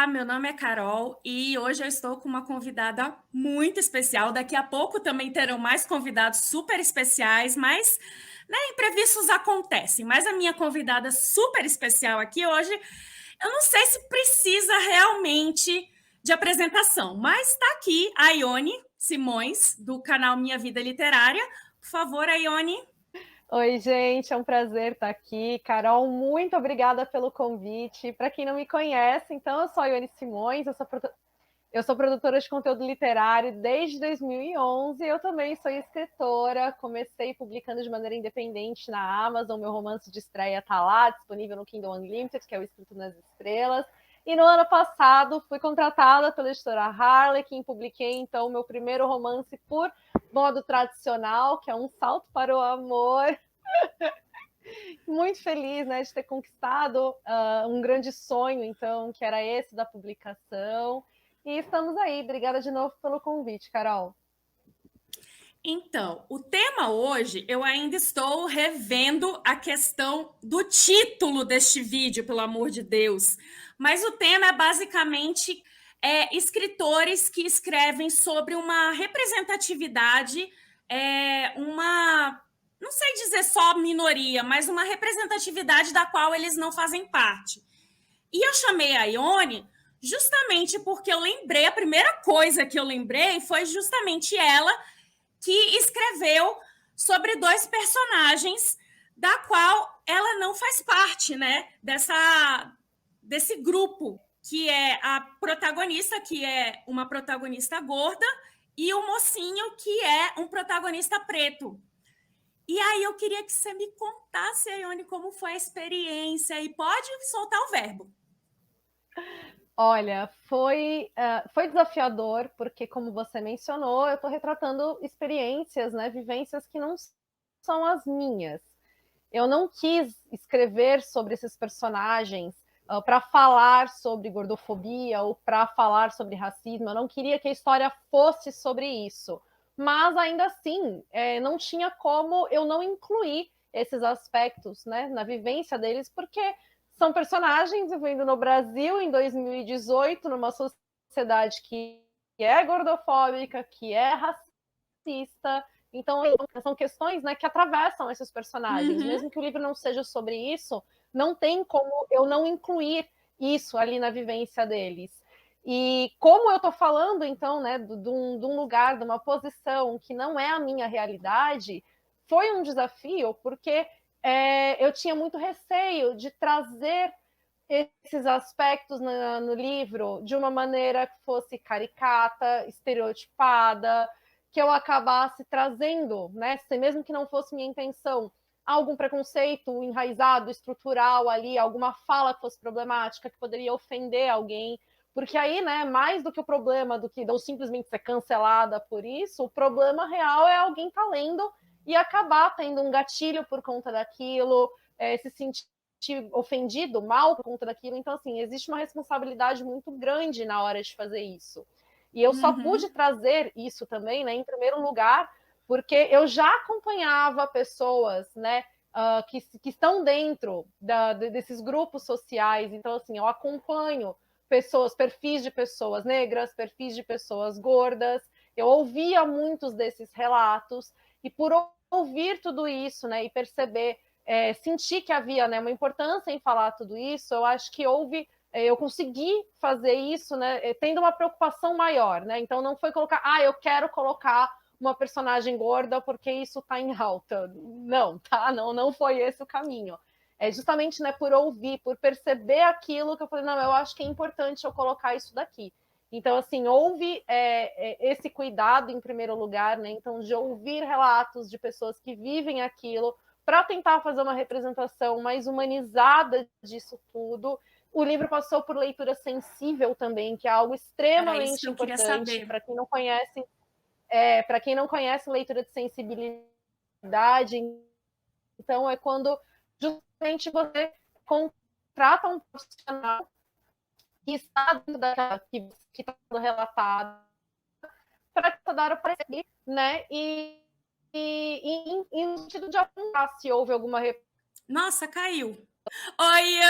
Olá, meu nome é Carol e hoje eu estou com uma convidada muito especial. Daqui a pouco também terão mais convidados super especiais, mas imprevistos acontecem. Mas a minha convidada super especial aqui hoje, eu não sei se precisa realmente de apresentação, mas está aqui a Ione Simões, do canal Minha Vida Literária. Por favor, Ione. Oi, gente, é um prazer estar aqui. Carol, muito obrigada pelo convite. Para quem não me conhece, então eu sou a Ione Simões, eu sou produtora de conteúdo literário desde 2011. Eu também sou escritora, comecei publicando de maneira independente na Amazon, meu romance de estreia está lá, disponível no Kindle Unlimited, que é o Escrito nas Estrelas. E no ano passado fui contratada pela editora Harlequin, publiquei então meu primeiro romance por modo tradicional, que é Um Salto para o Amor. Muito feliz, né, de ter conquistado um grande sonho, então, que era esse da publicação. E estamos aí. Obrigada de novo pelo convite, Carol. Então, o tema hoje, eu ainda estou revendo a questão do título deste vídeo, pelo amor de Deus. Mas o tema é basicamente escritores que escrevem sobre uma representatividade, não sei dizer só minoria, mas uma representatividade da qual eles não fazem parte. E eu chamei a Ione justamente porque eu lembrei, a primeira coisa que eu lembrei foi justamente ela que escreveu sobre dois personagens da qual ela não faz parte, né? Desse grupo, que é a protagonista, que é uma protagonista gorda, e o mocinho, que é um protagonista preto. E aí eu queria que você me contasse, Ione, como foi a experiência, e pode soltar o verbo. Olha, foi desafiador, porque, como você mencionou, eu estou retratando experiências, né, vivências que não são as minhas. Eu não quis escrever sobre esses personagens para falar sobre gordofobia ou para falar sobre racismo. Eu não queria que a história fosse sobre isso. Mas, ainda assim, não tinha como eu não incluir esses aspectos, né, na vivência deles, porque são personagens vivendo no Brasil em 2018, numa sociedade que é gordofóbica, que é racista. Então, são questões, né, que atravessam esses personagens. Uhum. Mesmo que o livro não seja sobre isso, não tem como eu não incluir isso ali na vivência deles. E como eu estou falando, então, né, de um lugar, de uma posição que não é a minha realidade, foi um desafio, porque eu tinha muito receio de trazer esses aspectos no livro de uma maneira que fosse caricata, estereotipada, que eu acabasse trazendo, né, mesmo que não fosse minha intenção, algum preconceito enraizado, estrutural ali, alguma fala que fosse problemática, que poderia ofender alguém, porque aí, né, mais do que o problema do que eu simplesmente ser cancelada por isso, o problema real é alguém tá lendo e acabar tendo um gatilho por conta daquilo, se sentir ofendido, mal por conta daquilo. Então, assim, existe uma responsabilidade muito grande na hora de fazer isso. E eu só Uhum. pude trazer isso também, né, em primeiro lugar, porque eu já acompanhava pessoas, né, que estão dentro desses grupos sociais. Então, assim, eu acompanho pessoas, perfis de pessoas negras, perfis de pessoas gordas. Eu ouvia muitos desses relatos e por ouvir tudo isso, né, e perceber, sentir que havia, né, uma importância em falar tudo isso, eu acho que eu consegui fazer isso, né, tendo uma preocupação maior, né? Então não foi colocar, eu quero colocar uma personagem gorda porque isso está em alta. Não, tá? Não foi esse o caminho. É justamente, né, por ouvir, por perceber aquilo que eu falei, não, eu acho que é importante eu colocar isso daqui. Então, assim, houve esse cuidado em primeiro lugar, né? Então, de ouvir relatos de pessoas que vivem aquilo, para tentar fazer uma representação mais humanizada disso tudo. O livro passou por leitura sensível também, que é algo Era isso que extremamente eu queria importante saber. para quem não conhece. Para quem não conhece leitura de sensibilidade, então é quando justamente você contrata um profissional que está dentro daquela que está sendo relatado para dar o parecer, né? E no sentido de apontar se houve alguma. Nossa, caiu. Oi,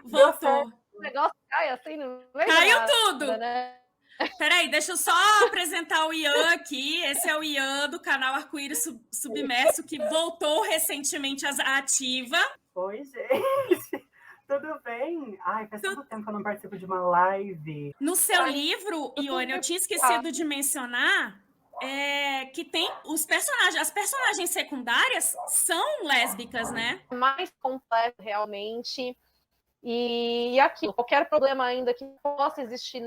Deu certo. voltou. o negócio cai assim no meio Caiu da nada, tudo! né? Peraí, deixa eu só apresentar o Ian aqui. Esse é o Ian do canal Arco-Íris Submerso, que voltou recentemente à ativa. Oi, gente! Tudo bem? Ai, faz tanto tempo que eu não participo de uma live. No seu livro, Ione, eu tinha esquecido de mencionar que tem as personagens secundárias são lésbicas, né? Mais completo, realmente. E aquilo, qualquer problema ainda que possa existir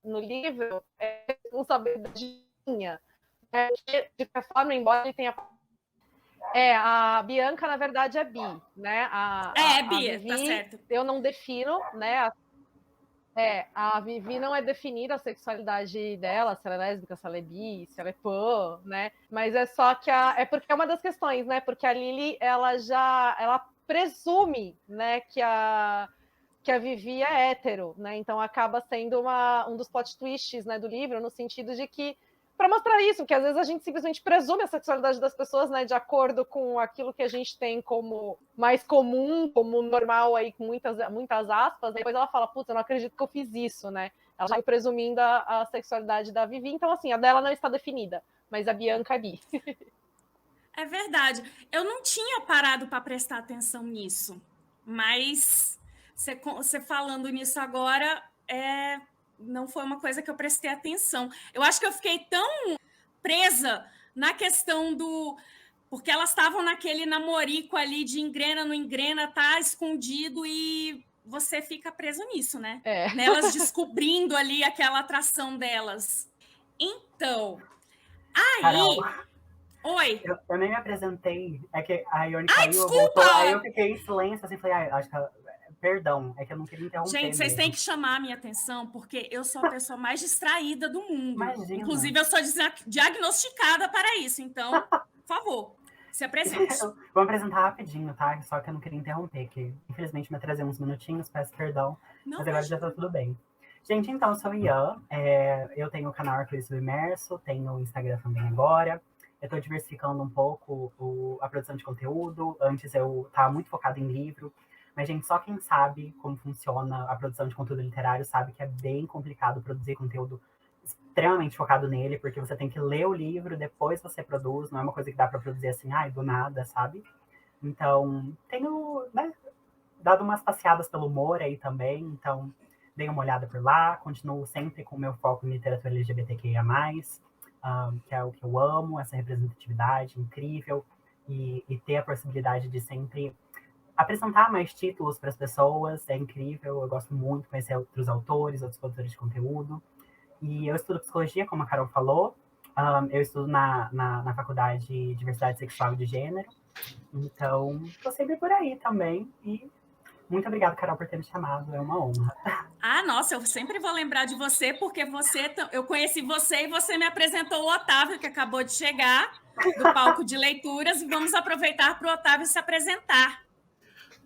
no livro, é responsabilidade minha. De qualquer forma, embora ele tenha... a Bianca, na verdade, é bi, né? Bi, Vivi, tá certo. Eu não defino, né? A Vivi não é definida a sexualidade dela, se ela é lésbica, se ela é bi, se ela é pan, né? Mas é só que é porque é uma das questões, né? Porque a Lily, ela presume, né, que a Vivi é hétero, né? Então acaba sendo um dos plot twists, né, do livro, no sentido de que para mostrar isso, que às vezes a gente simplesmente presume a sexualidade das pessoas, né, de acordo com aquilo que a gente tem como mais comum, como normal aí, com muitas aspas, depois ela fala, puta, eu não acredito que eu fiz isso, né? Ela vai presumindo a sexualidade da Vivi, então assim, a dela não está definida, mas a Bianca é bi. É verdade. Eu não tinha parado para prestar atenção nisso, mas você falando nisso agora, não foi uma coisa que eu prestei atenção. Eu acho que eu fiquei tão presa na questão porque elas estavam naquele namorico ali de engrena, não engrena, tá escondido e você fica preso nisso, né? Nelas descobrindo ali aquela atração delas. Então, aí... Carol, oi. Eu nem me apresentei. É que a Ione caiu, voltou. Aí eu fiquei em silêncio, assim, falei, acho que perdão, é que eu não queria interromper. Gente, vocês têm que chamar a minha atenção, porque eu sou a pessoa mais distraída do mundo. Imagina. Inclusive, eu sou diagnosticada para isso. Então, por favor, se apresente. Vou apresentar rapidinho, tá? Só que eu não queria interromper, que infelizmente me atrasei uns minutinhos, peço perdão. Não, mas agora já tá tudo bem. Gente, então, eu sou o Ian. Eu tenho o canal Arco-Íris Submerso, tenho o Instagram também agora. Eu estou diversificando um pouco a produção de conteúdo. Antes eu estava muito focada em livro. Mas, gente, só quem sabe como funciona a produção de conteúdo literário sabe que é bem complicado produzir conteúdo extremamente focado nele, porque você tem que ler o livro, depois você produz. Não é uma coisa que dá para produzir assim, do nada, sabe? Então, tenho, né, dado umas passeadas pelo humor aí também. Então, dei uma olhada por lá. Continuo sempre com o meu foco em literatura LGBTQIA+. Que é o que eu amo, essa representatividade incrível, e ter a possibilidade de sempre apresentar mais títulos para as pessoas, é incrível, eu gosto muito de conhecer outros autores, outros produtores de conteúdo, e eu estudo psicologia, como a Carol falou, eu estudo na faculdade de diversidade sexual e de gênero, então estou sempre por aí também, e muito obrigada, Carol, por ter me chamado, é uma honra. Nossa, eu sempre vou lembrar de você, porque eu conheci você e você me apresentou o Otávio, que acabou de chegar do palco de leituras, e vamos aproveitar para o Otávio se apresentar.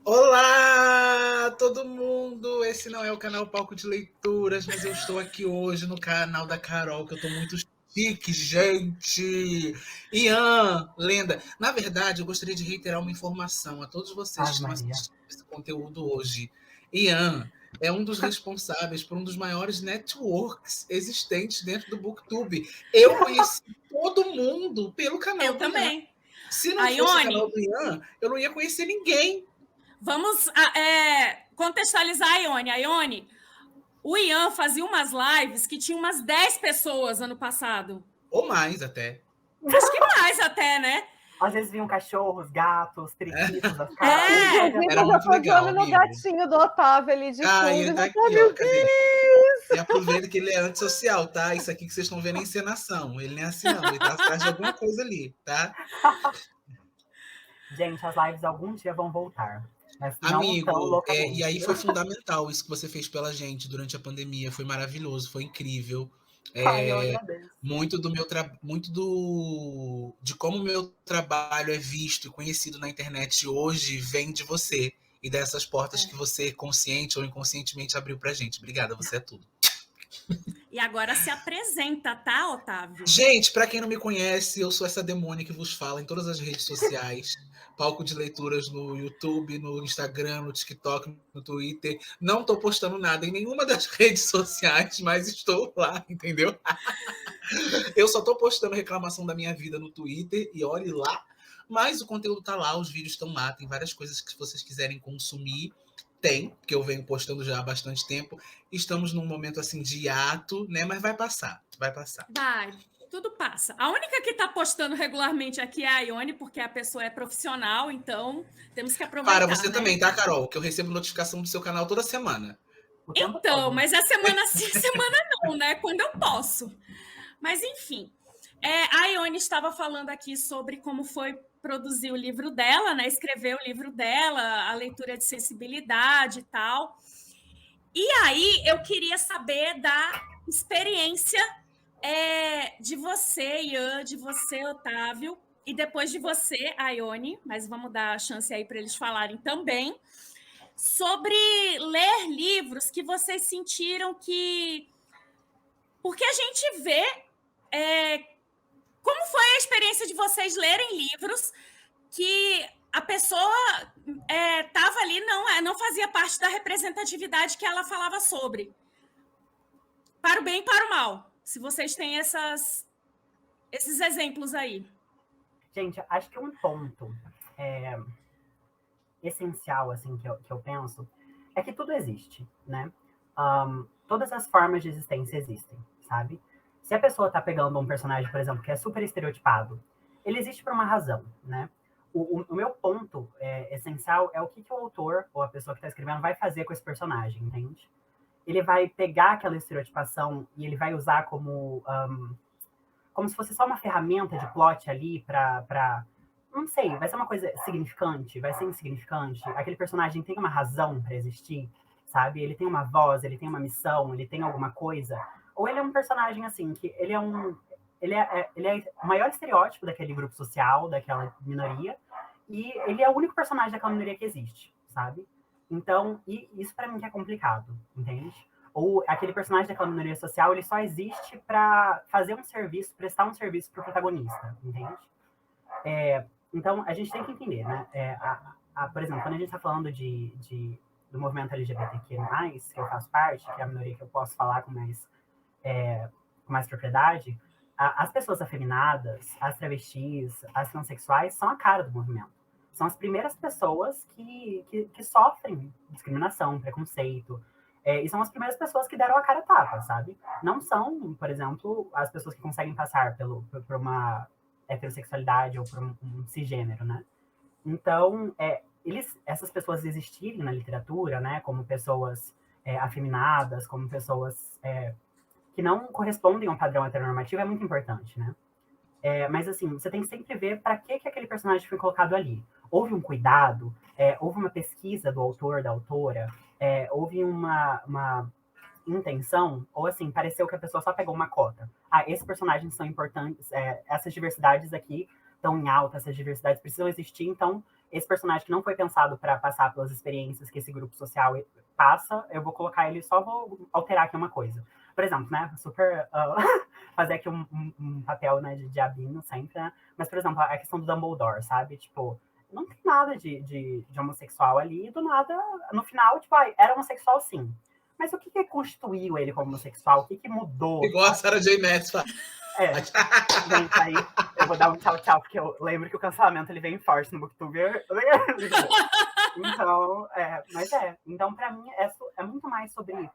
Olá, todo mundo! Esse não é o canal Palco de Leituras, mas eu estou aqui hoje no canal da Carol, que eu estou muito chique, gente! Ian, lenda! Na verdade, eu gostaria de reiterar uma informação a todos vocês que estão assistindo esse conteúdo hoje. Ian é um dos responsáveis por um dos maiores networks existentes dentro do BookTube. Eu conheci todo mundo pelo canal do Ian. Também. Se não fosse o canal do Ian, eu não ia conhecer ninguém. Vamos contextualizar a Ione. A Ione, o Ian fazia umas lives que tinha umas 10 pessoas ano passado. Ou mais até. Acho que mais até, né? Às vezes vinham cachorros, gatos, periquitos, as caras. Era muito legal, no gatinho do Otávio ali de fundo. Ele tá aqui, ó, meu Deus! E aproveita que ele é antissocial, tá? Isso aqui que vocês estão vendo é encenação. Ele não é assim, não. Ele tá atrás de alguma coisa ali, tá? Gente, as lives algum dia vão voltar. Amigo, e aí foi fundamental isso que você fez pela gente durante a pandemia. Foi maravilhoso, foi incrível. Muito de como o meu trabalho é visto e conhecido na internet hoje vem de você e dessas portas que você consciente ou inconscientemente abriu pra gente. Obrigada, você é tudo. E agora se apresenta, tá, Otávio? Gente, para quem não me conhece, eu sou essa demônia que vos fala em todas as redes sociais. Palco de leituras no YouTube, no Instagram, no TikTok, no Twitter. Não estou postando nada em nenhuma das redes sociais, mas estou lá, entendeu? Eu só estou postando reclamação da minha vida no Twitter e olhe lá. Mas o conteúdo tá lá, os vídeos estão lá, tem várias coisas que vocês quiserem consumir. Tem, que eu venho postando já há bastante tempo. Estamos num momento assim de hiato, né? Mas vai passar, vai passar. Vai, tudo passa. A única que tá postando regularmente aqui é a Ione, porque a pessoa é profissional, então temos que aproveitar. Para você né? também, tá, Carol? Que eu recebo notificação do seu canal toda semana. Então, mas é semana sim, semana não, né? Quando eu posso. Mas, enfim, a Ione estava falando aqui sobre como foi produzir o livro dela, né? Escrever o livro dela, a leitura de sensibilidade e tal. E aí eu queria saber da experiência de você, Ian, de você, Otávio, e depois de você, a Ione, mas vamos dar a chance aí para eles falarem também, sobre ler livros que vocês sentiram que... Porque a gente vê como foi a experiência de vocês lerem livros que a pessoa estava ali, não fazia parte da representatividade que ela falava sobre. Para o bem e para o mal. Se vocês têm esses exemplos aí. Gente, acho que um ponto essencial, assim, que eu penso, é que tudo existe, né? Todas as formas de existência existem, sabe? Se a pessoa tá pegando um personagem, por exemplo, que é super estereotipado, ele existe por uma razão, né? O meu ponto essencial é o que o autor, ou a pessoa que está escrevendo, vai fazer com esse personagem, entende? Ele vai pegar aquela estereotipação e ele vai usar como se fosse só uma ferramenta de plot ali para não sei, vai ser uma coisa significante, vai ser insignificante. Aquele personagem tem uma razão para existir, sabe? Ele tem uma voz, ele tem uma missão, ele tem alguma coisa. Ou ele é um personagem assim que ele é o maior estereótipo daquele grupo social, daquela minoria, e ele é o único personagem daquela minoria que existe, sabe? Então, isso para mim que é complicado, entende? Ou aquele personagem daquela minoria social, ele só existe para fazer um serviço, prestar um serviço para o protagonista, entende? Então, a gente tem que entender, né? Por exemplo, quando a gente está falando do movimento LGBTQ+, que eu faço parte, que é a minoria que eu posso falar com mais propriedade, as pessoas afeminadas, as travestis, as transexuais são a cara do movimento. São as primeiras pessoas que sofrem discriminação, preconceito, e são as primeiras pessoas que deram a cara a tapa, sabe? Não são, por exemplo, as pessoas que conseguem passar por uma heterossexualidade ou por um cisgênero, né? Então, essas pessoas existirem na literatura, né, como pessoas afeminadas, como pessoas que não correspondem a um padrão heteronormativo, é muito importante, né? Mas, assim, você tem que sempre ver para que aquele personagem foi colocado ali. Houve um cuidado, houve uma pesquisa do autor, da autora, houve uma intenção, ou assim, pareceu que a pessoa só pegou uma cota. Esses personagens são importantes, essas diversidades aqui estão em alta, essas diversidades precisam existir, então esse personagem que não foi pensado para passar pelas experiências que esse grupo social passa, eu vou colocar ele, só vou alterar aqui uma coisa. Por exemplo, né, super fazer aqui um papel, né, de diabinho sempre, né, mas, por exemplo, a questão do Dumbledore, sabe, tipo, não tem nada de homossexual ali, e do nada, no final, tipo, era homossexual sim. Mas o que constituiu ele como homossexual? O que mudou? Igual a Sarah J. Maas. Gente, aí eu vou dar um tchau, porque eu lembro que o cancelamento ele vem forte no Booktuber. Então, Então, pra mim, é muito mais sobre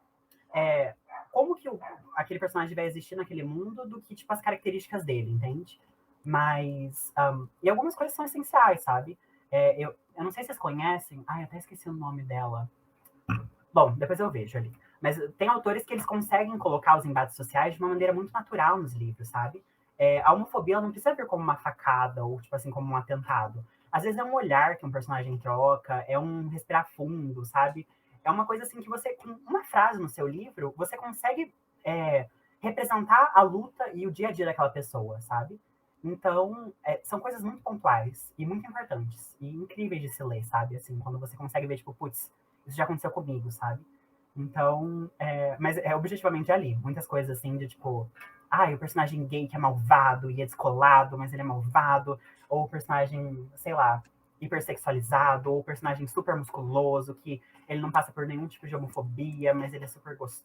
como que aquele personagem vai existir naquele mundo do que, tipo, as características dele, entende? Mas, e algumas coisas são essenciais, sabe? Eu não sei se vocês conhecem, eu até esqueci o nome dela. Bom, depois eu vejo ali. Mas tem autores que eles conseguem colocar os embates sociais de uma maneira muito natural nos livros, sabe? A homofobia não precisa vir como uma facada ou, tipo assim, como um atentado. Às vezes é um olhar que um personagem troca, é um respirar fundo, sabe? É uma coisa assim que você, com uma frase no seu livro, você consegue representar a luta e o dia a dia daquela pessoa, sabe? Então, são coisas muito pontuais e muito importantes e incríveis de se ler, sabe? Assim, quando você consegue ver, tipo, putz, isso já aconteceu comigo, sabe? Então, mas é objetivamente ali. Muitas coisas assim de tipo, o personagem gay que é malvado e é descolado, mas ele é malvado. Ou o personagem, sei lá, hipersexualizado. Ou o personagem super musculoso, que ele não passa por nenhum tipo de homofobia, mas ele é super gostoso.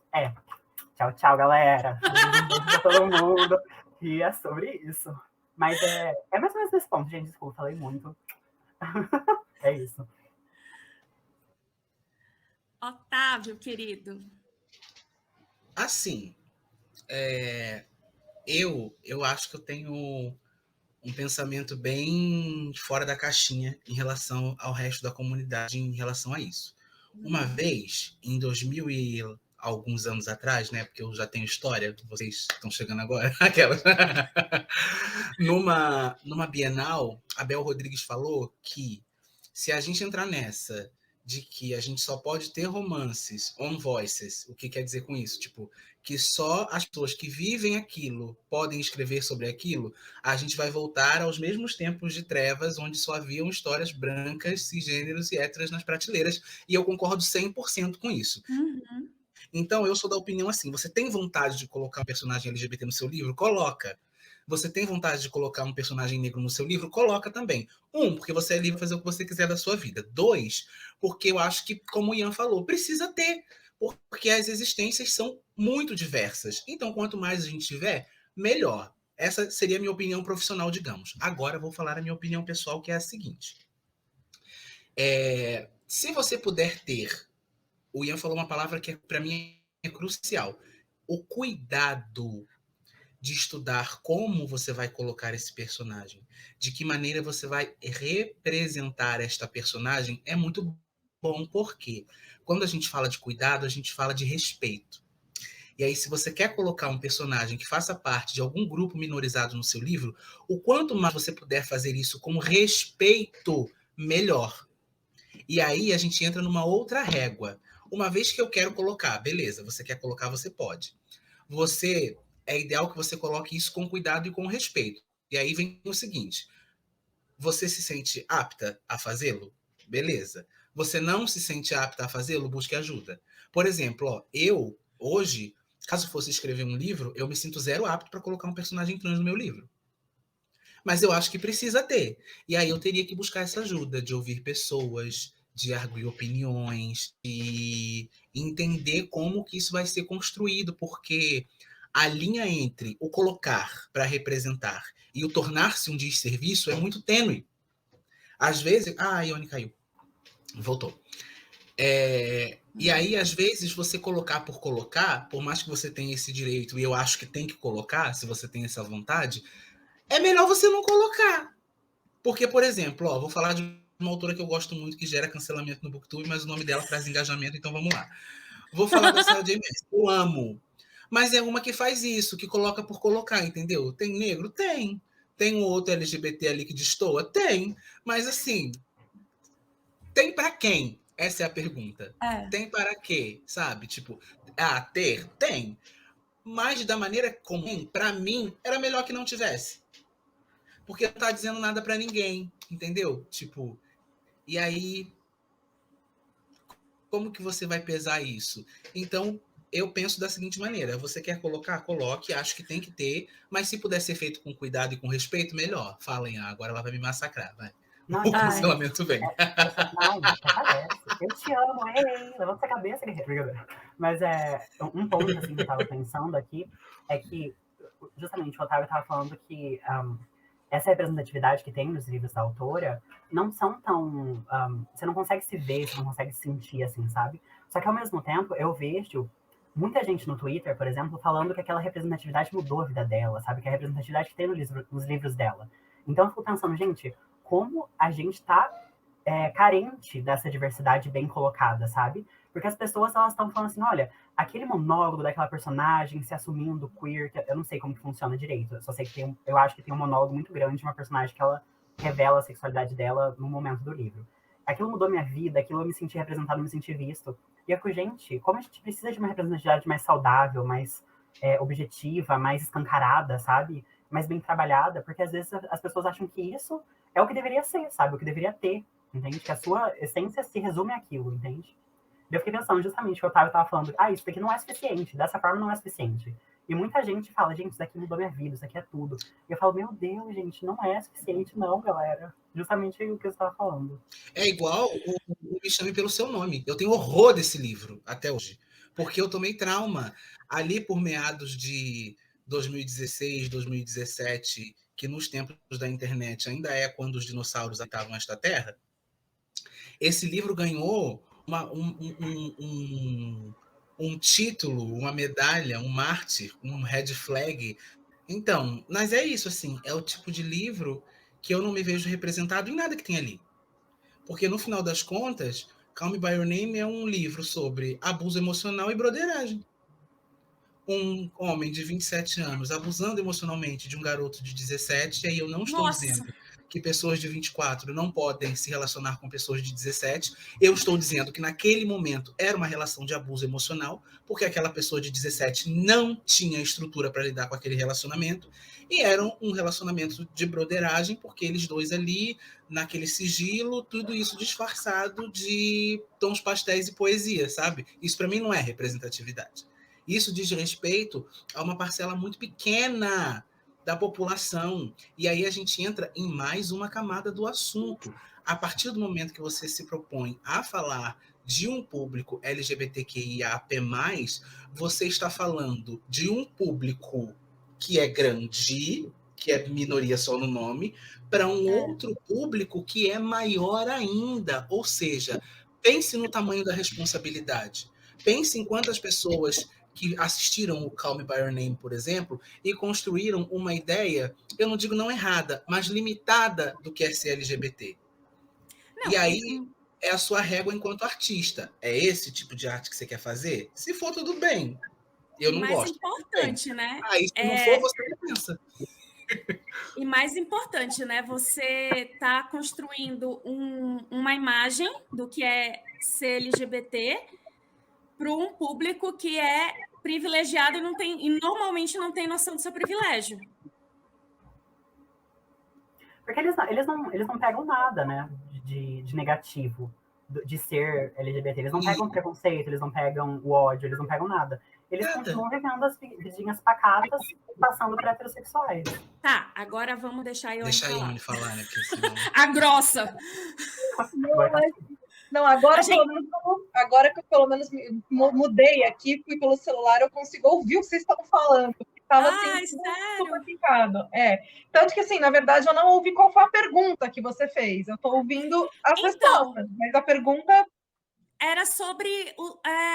Tchau, tchau, galera. Um beijo pra todo mundo. E é sobre isso. Mas é mais ou menos nesse ponto, gente. Desculpa, falei muito. É isso. Otávio, querido. Assim, eu acho que eu tenho um pensamento bem fora da caixinha em relação ao resto da comunidade, em relação a isso. Uma vez, em 2000 e alguns anos atrás, né? Porque eu já tenho história, vocês estão chegando agora, aquelas. numa Bienal, a Bel Rodrigues falou que se a gente entrar nessa de que a gente só pode ter romances on voices, o que quer dizer com isso? Tipo, que só as pessoas que vivem aquilo podem escrever sobre aquilo, a gente vai voltar aos mesmos tempos de trevas, onde só haviam histórias brancas, cisgêneros e héteras nas prateleiras, e eu concordo 100% com isso. Uhum. Então, eu sou da opinião assim, você tem vontade de colocar um personagem LGBT no seu livro? Coloca. Você tem vontade de colocar um personagem negro no seu livro? Coloca também. 1, porque você é livre para fazer o que você quiser da sua vida. 2, porque eu acho que, como o Ian falou, precisa ter, porque as existências são muito diversas. Então, quanto mais a gente tiver, melhor. Essa seria a minha opinião profissional, digamos. Agora, eu vou falar a minha opinião pessoal, que é a seguinte. Se você puder ter... O Ian falou uma palavra que, para mim, é crucial. O cuidado de estudar como você vai colocar esse personagem, de que maneira você vai representar esta personagem, é muito bom, porque quando a gente fala de cuidado, a gente fala de respeito. E aí, se você quer colocar um personagem que faça parte de algum grupo minorizado no seu livro, o quanto mais você puder fazer isso com respeito, melhor. E aí a gente entra numa outra régua. Uma vez que eu quero colocar, beleza, você quer colocar, você pode. É ideal que você coloque isso com cuidado e com respeito. E aí vem o seguinte, você se sente apta a fazê-lo? Beleza. Você não se sente apta a fazê-lo? Busque ajuda. Por exemplo, eu, hoje, caso fosse escrever um livro, eu me sinto zero apto para colocar um personagem trans no meu livro. Mas eu acho que precisa ter. E aí eu teria que buscar essa ajuda de ouvir pessoas, de arguir opiniões, e entender como que isso vai ser construído, porque a linha entre o colocar para representar e o tornar-se um desserviço é muito tênue. Às vezes... a Ione caiu. Voltou. E aí, às vezes, você colocar, por mais que você tenha esse direito, e eu acho que tem que colocar, se você tem essa vontade, é melhor você não colocar. Porque, por exemplo, vou falar de uma autora que eu gosto muito, que gera cancelamento no BookTube, mas o nome dela traz engajamento, então vamos lá. Vou falar da Sarah J. Maas. Eu amo. Mas é uma que faz isso, que coloca por colocar, entendeu? Tem negro? Tem. Tem um outro LGBT ali que destoa? Tem. Mas, assim, tem para quem? Essa é a pergunta. Tem para quê? Sabe? Tipo, ter? Tem. Mas da maneira comum, para mim, era melhor que não tivesse. Porque não tá dizendo nada para ninguém, entendeu? Tipo, e aí, como que você vai pesar isso? Então, eu penso da seguinte maneira, você quer colocar? Coloque, acho que tem que ter, mas se puder ser feito com cuidado e com respeito, melhor. Falem, agora ela vai me massacrar, vai. Não, o cancelamento vem. Não, aparece. Eu te amo, ei, levanta a cabeça, guerreiro. Mas um ponto assim, que eu tava pensando aqui é que, justamente, o Otávio tava falando que essa representatividade que tem nos livros da autora não são tão... você não consegue se ver, você não consegue sentir, assim, sabe? Só que, ao mesmo tempo, eu vejo muita gente no Twitter, por exemplo, falando que aquela representatividade mudou a vida dela, sabe? Que a representatividade que tem nos livros dela. Então, eu fico pensando, gente, como a gente tá carente dessa diversidade bem colocada, sabe? Porque as pessoas, elas estão falando assim, olha, aquele monólogo daquela personagem se assumindo queer, que eu não sei como que funciona direito, eu só sei que eu acho que tem um monólogo muito grande de uma personagem que ela revela a sexualidade dela no momento do livro. Aquilo mudou minha vida, aquilo eu me senti representado, eu me senti visto. E eu fico, gente, como a gente precisa de uma representatividade mais saudável, mais objetiva, mais escancarada, sabe? Mais bem trabalhada, porque às vezes as pessoas acham que isso é o que deveria ser, sabe? O que deveria ter, entende? Que a sua essência se resume àquilo, entende? Eu fiquei pensando justamente que o Otávio tava falando, isso daqui não é suficiente, dessa forma não é suficiente. E muita gente fala, gente, isso daqui mudou minha vida, isso aqui é tudo. E eu falo, meu Deus, gente, não é suficiente não, galera. Justamente o que você estava falando. É igual o Me Chame Pelo Seu Nome. Eu tenho horror desse livro até hoje, porque eu tomei trauma ali por meados de 2016, 2017, que nos tempos da internet ainda é quando os dinossauros habitavam esta terra. Esse livro ganhou um título, uma medalha, um mártir, um red flag. Então, mas é isso, assim, é o tipo de livro que eu não me vejo representado em nada que tem ali. Porque, no final das contas, Call Me By Your Name é um livro sobre abuso emocional e broderagem. Um homem de 27 anos abusando emocionalmente de um garoto de 17, e aí eu não estou dizendo que pessoas de 24 não podem se relacionar com pessoas de 17, eu estou dizendo que naquele momento era uma relação de abuso emocional, porque aquela pessoa de 17 não tinha estrutura para lidar com aquele relacionamento, e era um relacionamento de broderagem, porque eles dois ali, naquele sigilo, tudo isso disfarçado de tons pastéis e poesia, sabe? Isso para mim não é representatividade. Isso diz respeito a uma parcela muito pequena da população. E aí a gente entra em mais uma camada do assunto. A partir do momento que você se propõe a falar de um público LGBTQIAP+, você está falando de um público que é grande, que é minoria só no nome, para um outro público que é maior ainda. Ou seja, pense no tamanho da responsabilidade. Pense em quantas pessoas que assistiram o Call Me By Your Name, por exemplo, e construíram uma ideia, eu não digo não errada, mas limitada do que é ser LGBT. Não, e aí é a sua régua enquanto artista. É esse tipo de arte que você quer fazer? Se for, tudo bem. Eu não gosto. Mais importante, né? Aí, se não for, você pensa. E mais importante, né? Você está construindo uma imagem do que é ser LGBT para um público que é privilegiado e normalmente não tem noção do seu privilégio. Porque eles não pegam nada, né, de negativo, de ser LGBT. Eles não pegam preconceito, eles não pegam o ódio, eles não pegam nada. Eles continuam vivendo as vidinhas pacatas, passando por heterossexuais. Tá, agora vamos deixar a Ione falar. Deixa a Ione falar, né? Senão... A grossa! Não, agora que eu pelo menos mudei aqui, fui pelo celular, eu consigo ouvir o que vocês estão falando. Estava assim, super picado. Tanto que, assim, na verdade, eu não ouvi qual foi a pergunta que você fez. Eu estou ouvindo as respostas, mas a pergunta era sobre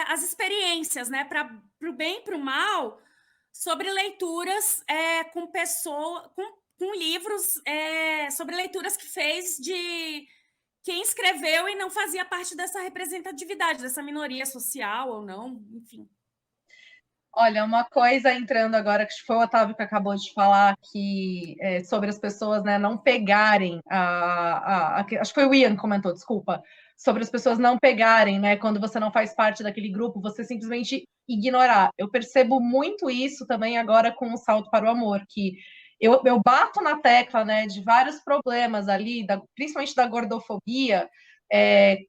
as experiências, né? Para o bem e para o mal, sobre leituras com livros, sobre leituras que fez de quem escreveu e não fazia parte dessa representatividade, dessa minoria social ou não, enfim. Olha, uma coisa entrando agora, que foi o Otávio que acabou de falar, que sobre as pessoas, né, não pegarem, acho que foi o Ian que comentou, desculpa, sobre as pessoas não pegarem, né, quando você não faz parte daquele grupo, você simplesmente ignorar. Eu percebo muito isso também agora com o Salto para o Amor, que eu bato na tecla, né, de vários problemas ali, principalmente da gordofobia,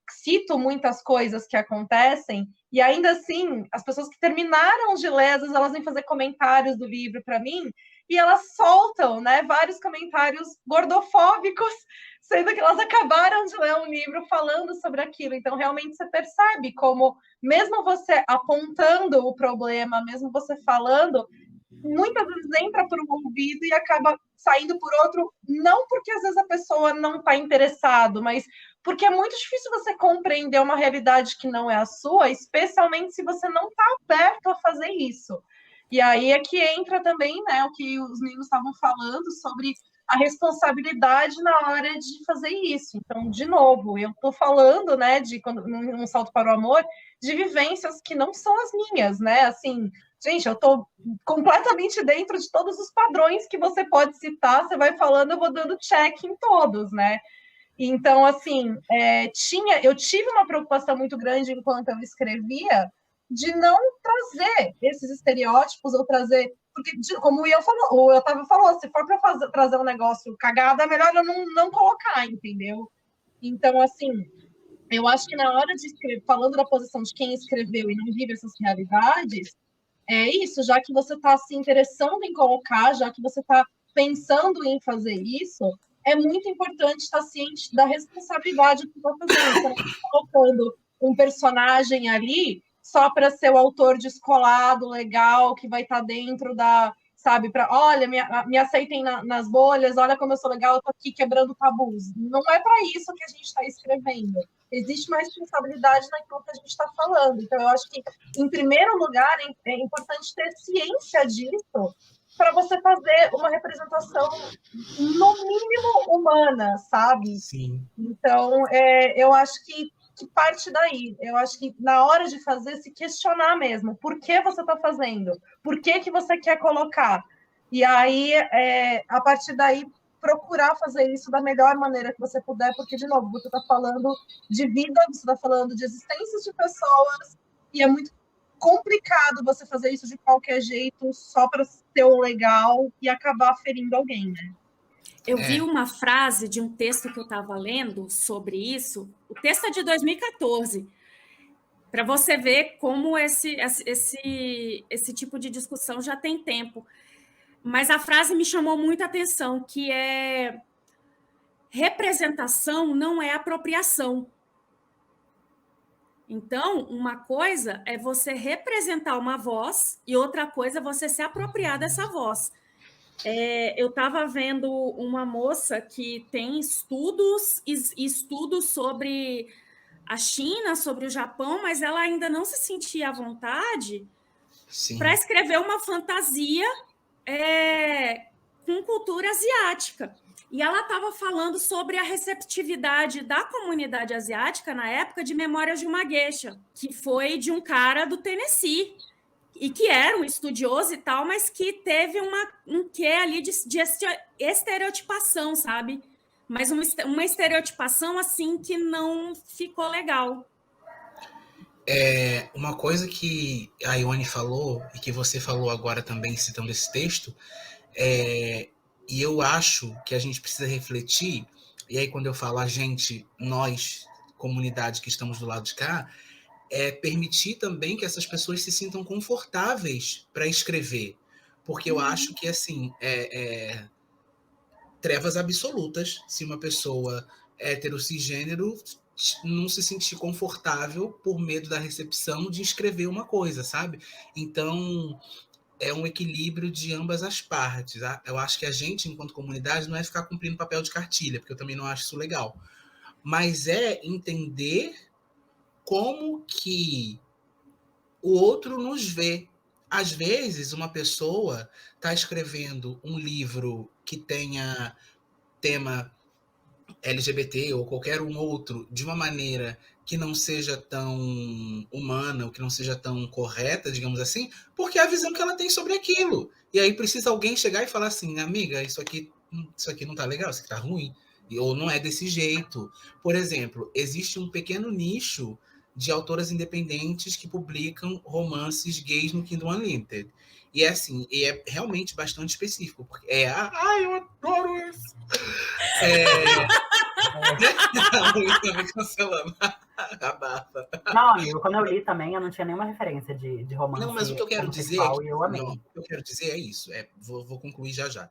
cito muitas coisas que acontecem, e ainda assim, as pessoas que terminaram de ler, às vezes elas vêm fazer comentários do livro para mim, e elas soltam, né, vários comentários gordofóbicos, sendo que elas acabaram de ler um livro falando sobre aquilo. Então, realmente, você percebe como, mesmo você apontando o problema, mesmo você falando, muitas vezes entra por um ouvido e acaba saindo por outro, não porque às vezes a pessoa não está interessado, mas porque é muito difícil você compreender uma realidade que não é a sua, especialmente se você não está aberto a fazer isso. E aí é que entra também, né, o que os meninos estavam falando sobre a responsabilidade na hora de fazer isso. Então, de novo, eu estou falando, né, num Salto para o Amor, de vivências que não são as minhas, né, assim, gente, eu estou completamente dentro de todos os padrões que você pode citar, você vai falando, eu vou dando check em todos, né. Então, assim, eu tive uma preocupação muito grande enquanto eu escrevia de não trazer esses estereótipos ou trazer... Porque, como o Otávio falou, se for para trazer um negócio cagado, é melhor eu não colocar, entendeu? Então, assim, eu acho que na hora de escrever, falando da posição de quem escreveu e não vive essas realidades, é isso, já que você está se interessando em colocar, já que você está pensando em fazer isso, é muito importante estar ciente da responsabilidade que está fazendo. Você não está colocando um personagem ali só para ser o autor descolado, legal, que vai estar dentro da, sabe, para, olha, me aceitem nas bolhas, olha como eu sou legal, eu estou aqui quebrando tabus. Não é para isso que a gente está escrevendo. Existe mais responsabilidade naquilo que a gente está falando. Então, eu acho que, em primeiro lugar, é importante ter ciência disso para você fazer uma representação, no mínimo, humana, sabe? Sim. Então, eu acho que parte daí. Eu acho que na hora de fazer, se questionar mesmo. Por que você está fazendo? Por que você quer colocar? E aí, a partir daí, procurar fazer isso da melhor maneira que você puder, porque, de novo, você está falando de vida, você está falando de existências de pessoas, e é muito complicado você fazer isso de qualquer jeito, só para ser o legal e acabar ferindo alguém, né? Eu vi uma frase de um texto que eu estava lendo sobre isso. O texto é de 2014, para você ver como esse tipo de discussão já tem tempo. Mas a frase me chamou muita atenção, que é: representação não é apropriação. Então, uma coisa é você representar uma voz e outra coisa é você se apropriar dessa voz. Eu estava vendo uma moça que tem estudos sobre a China, sobre o Japão, mas ela ainda não se sentia à vontade para escrever uma fantasia com cultura asiática. E ela estava falando sobre a receptividade da comunidade asiática na época de Memórias de uma Geisha, que foi de um cara do Tennessee, e que era um estudioso e tal, mas que teve um quê ali de estereotipação, sabe? Mas uma estereotipação assim que não ficou legal. Uma coisa que a Ione falou, e que você falou agora também citando esse texto, e eu acho que a gente precisa refletir, e aí quando eu falo a gente, nós, comunidade que estamos do lado de cá, permitir também que essas pessoas se sintam confortáveis para escrever. Porque eu acho que, assim, trevas absolutas se uma pessoa hétero cisgênero não se sentir confortável por medo da recepção de escrever uma coisa, sabe? Então, é um equilíbrio de ambas as partes. Eu acho que a gente, enquanto comunidade, não é ficar cumprindo papel de cartilha, porque eu também não acho isso legal. Mas é entender como que o outro nos vê. Às vezes, uma pessoa está escrevendo um livro que tenha tema LGBT ou qualquer um outro de uma maneira que não seja tão humana, ou que não seja tão correta, digamos assim, porque é a visão que ela tem sobre aquilo. E aí precisa alguém chegar e falar assim, amiga, isso aqui não tá legal, isso aqui tá ruim, ou não é desse jeito. Por exemplo, existe um pequeno nicho de autoras independentes que publicam romances gays no Kindle Unlimited. E é assim, e é realmente bastante específico, porque eu adoro isso. Me cancelando. Abafa. Não, amigo, quando eu li também, eu não tinha nenhuma referência de romance. Não, mas o que eu quero dizer é que, o que eu quero dizer é isso. Vou concluir já.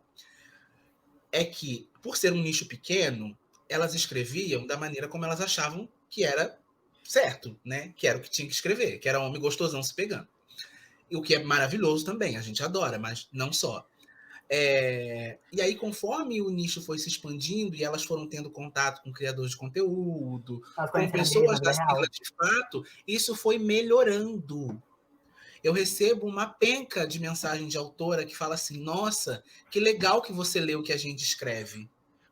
É que, por ser um nicho pequeno, elas escreviam da maneira como elas achavam que era certo, né? Que era o que tinha que escrever, que era homem gostosão se pegando. E o que é maravilhoso também, a gente adora, mas não só. E aí, conforme o nicho foi se expandindo e elas foram tendo contato com criadores de conteúdo, com pessoas da sigla de fato, isso foi melhorando. Eu recebo uma penca de mensagem de autora que fala assim, nossa, que legal que você lê o que a gente escreve.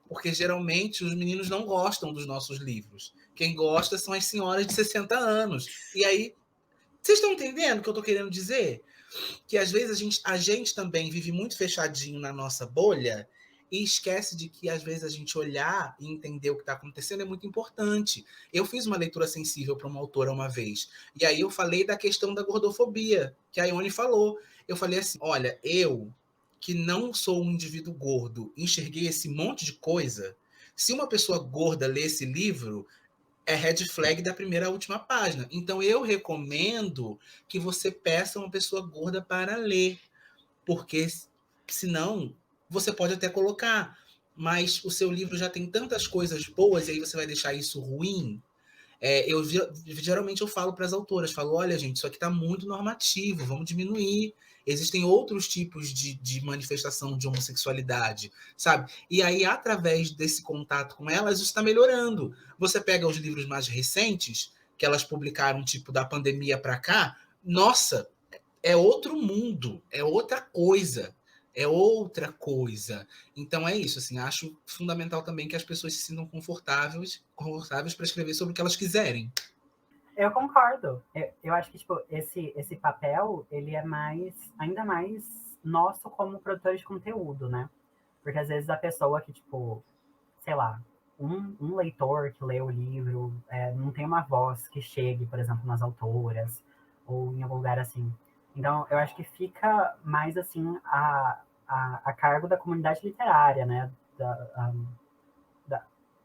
Porque geralmente os meninos não gostam dos nossos livros. Quem gosta são as senhoras de 60 anos. E aí, vocês estão entendendo o que eu estou querendo dizer? Que às vezes a gente também vive muito fechadinho na nossa bolha e esquece de que às vezes a gente olhar e entender o que está acontecendo é muito importante. Eu fiz uma leitura sensível para uma autora uma vez, e aí eu falei da questão da gordofobia, que a Ione falou. Eu falei assim, olha, eu, que não sou um indivíduo gordo, enxerguei esse monte de coisa. Se uma pessoa gorda lê esse livro, é red flag da primeira à última página. Então, eu recomendo que você peça uma pessoa gorda para ler, porque senão você pode até colocar, mas o seu livro já tem tantas coisas boas e aí você vai deixar isso ruim. Geralmente eu falo para as autoras, falo, olha, gente, isso aqui está muito normativo, vamos diminuir. Existem outros tipos de manifestação de homossexualidade, sabe? E aí, através desse contato com elas, isso está melhorando. Você pega os livros mais recentes, que elas publicaram, tipo, da pandemia para cá, nossa, é outro mundo, é outra coisa. É outra coisa. Então é isso, assim, acho fundamental também que as pessoas se sintam confortáveis para escrever sobre o que elas quiserem. Eu concordo. Eu acho que tipo, esse papel, ele é ainda mais nosso como produtores de conteúdo, né? Porque às vezes a pessoa que, tipo, sei lá, um leitor que lê o livro não tem uma voz que chegue, por exemplo, nas autoras, ou em algum lugar assim. Então, eu acho que fica mais, assim, a cargo da comunidade literária, né?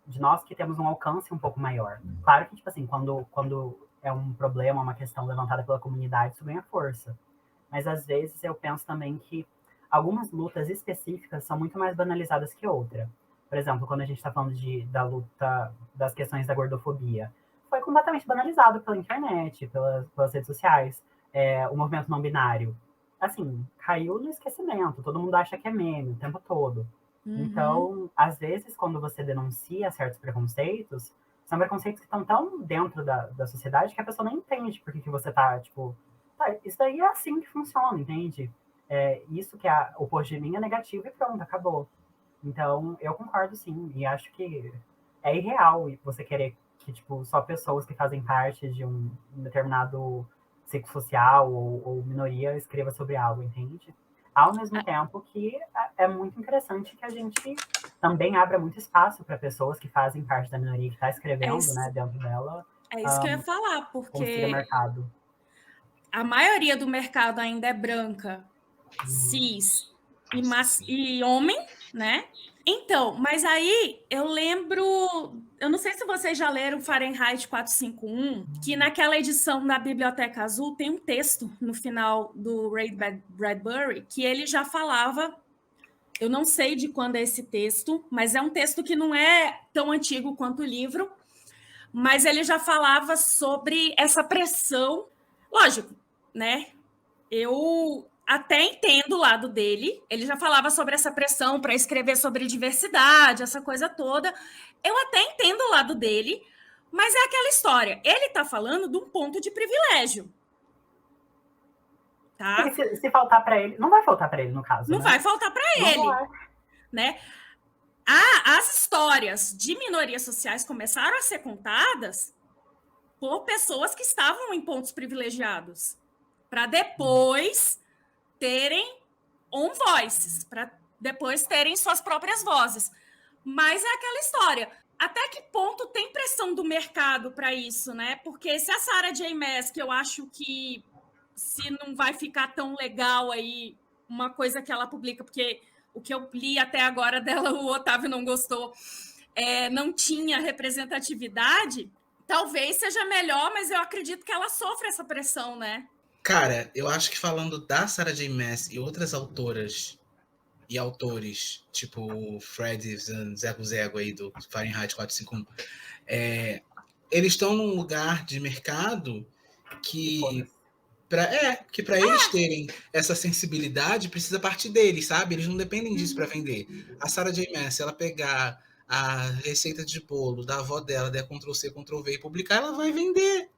De nós que temos um alcance um pouco maior. Claro que, tipo assim, quando é um problema, uma questão levantada pela comunidade, isso ganha força. Mas, às vezes, eu penso também que algumas lutas específicas são muito mais banalizadas que outra. Por exemplo, quando a gente está falando da luta das questões da gordofobia, foi completamente banalizado pela internet, pelas redes sociais. O movimento não binário, assim, caiu no esquecimento. Todo mundo acha que é meme o tempo todo. Então, às vezes, quando você denuncia certos preconceitos, são preconceitos que estão tão dentro da sociedade que a pessoa nem entende por que você tá, tipo, isso daí é assim que funciona, entende? Isso que é o oposto de mim é negativo e pronto, acabou. Então, eu concordo sim, e acho que é irreal você querer que, tipo, só pessoas que fazem parte de um determinado ciclo social ou minoria escreva sobre algo, entende? Ao mesmo tempo que é muito interessante que a gente também abra muito espaço para pessoas que fazem parte da minoria, que está escrevendo, né, dentro dela. É isso que eu ia falar, porque mercado. A maioria do mercado ainda é branca, cis e homem, né? Então, mas aí eu lembro, eu não sei se vocês já leram Fahrenheit 451, que naquela edição da Biblioteca Azul tem um texto no final do Ray Bradbury que ele já falava, eu não sei de quando é esse texto, mas é um texto que não é tão antigo quanto o livro, mas ele já falava sobre essa pressão, lógico, né? Eu até entendo o lado dele. Ele já falava sobre essa pressão para escrever sobre diversidade, essa coisa toda. Eu até entendo o lado dele, mas é aquela história. Ele está falando de um ponto de privilégio. Tá? Se faltar para ele, não vai faltar para ele, no caso. Não né? vai faltar para ele. Né? As histórias de minorias sociais começaram a ser contadas por pessoas que estavam em pontos privilegiados, para depois terem on voices, para depois terem suas próprias vozes. Mas é aquela história. Até que ponto tem pressão do mercado para isso, né? Porque se a Sarah J. Maas, que eu acho que se não vai ficar tão legal aí uma coisa que ela publica, porque o que eu li até agora dela, o Otávio não gostou, não tinha representatividade, talvez seja melhor, mas eu acredito que ela sofre essa pressão, né? Cara, eu acho que falando da Sarah J. Maas e outras autoras e autores, tipo o Fred Zego aí do Fahrenheit 451, eles estão num lugar de mercado que para eles terem essa sensibilidade precisa partir deles, sabe? Eles não dependem disso para vender. A Sarah J. Maas, se ela pegar a receita de bolo da avó dela, der Ctrl+C, Ctrl+V e publicar, ela vai vender.